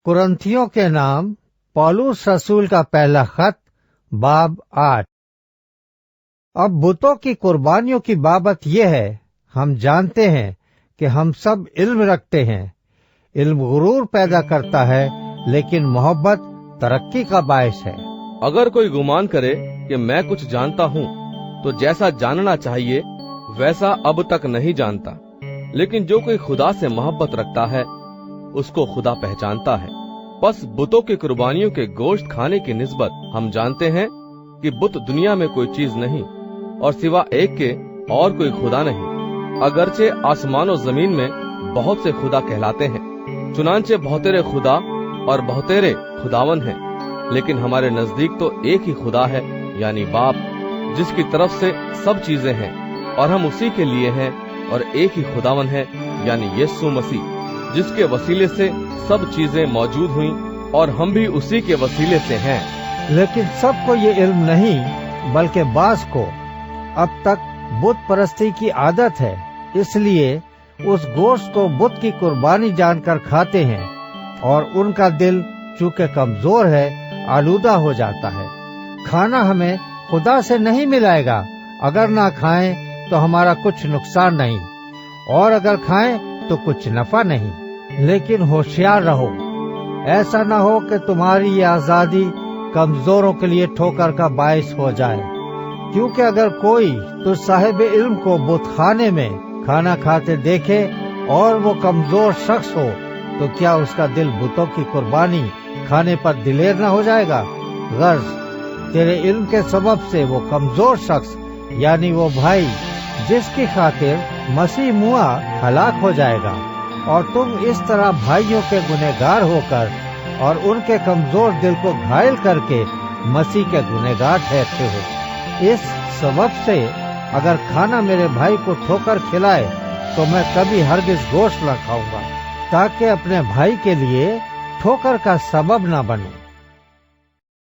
कुरंथियों के नाम पौलुस रसूल का पहला खत बाब 8। अब बुतों की कुर्बानियों की बाबत यह है, हम जानते हैं कि हम सब इल्म रखते हैं। इल्म गुरूर पैदा करता है, लेकिन मोहब्बत तरक्की का बायस है। अगर कोई गुमान करे कि मैं कुछ जानता हूँ, तो जैसा जानना चाहिए वैसा अब तक नहीं जानता। लेकिन जो कोई खुदा से मोहब्बत रखता है, उसको खुदा पहचानता है। बस बुतों की कुर्बानियों के गोश्त खाने की निस्बत हम जानते हैं कि बुत दुनिया में कोई चीज नहीं, और सिवा एक के और कोई खुदा नहीं। अगरचे आसमान और जमीन में बहुत से खुदा कहलाते हैं, चुनांचे बहुतेरे खुदा और बहुतेरे खुदावन हैं, लेकिन हमारे नजदीक तो एक ही खुदा है, यानी बाप, जिसकी तरफ से सब चीजें हैं, और हम उसी के लिए हैं। और एक ही खुदावन है, यानी यीशु मसीह, जिसके वसीले से सब चीजें मौजूद हुई, और हम भी उसी के वसीले से हैं। लेकिन सबको ये इल्म नहीं, बल्कि बास को अब तक बुत परस्ती की आदत है, इसलिए उस गोश्त को बुत की कुर्बानी जानकर खाते हैं, और उनका दिल चूंकि कमजोर है, आलूदा हो जाता है। खाना हमें खुदा से नहीं मिलाएगा। अगर ना खाएं तो हमारा कुछ नुकसान नहीं, और अगर खाएं तो कुछ नफा नहीं। लेकिन होशियार रहो, ऐसा न हो कि तुम्हारी ये आजादी कमजोरों के लिए ठोकर का बायस हो जाए। क्योंकि अगर कोई तो साहिब इल्म को बुतखाने में खाना खाते देखे और वो कमजोर शख्स हो, तो क्या उसका दिल बुतों की कुर्बानी खाने पर दिलेर न हो जाएगा? गर्ज तेरे इल्म के सबब से वो कमजोर शख्स, यानी वो भाई जिसकी खातिर मसीह मुआ, हलाक हो जाएगा, और तुम इस तरह भाइयों के गुनहगार होकर और उनके कमजोर दिल को घायल करके मसीह के गुनहगार ठहरते हो। इस सबब से अगर खाना मेरे भाई को ठोकर खिलाए, तो मैं कभी हरगिज गोश्त न खाऊंगा, ताकि अपने भाई के लिए ठोकर का सबब न बनूं।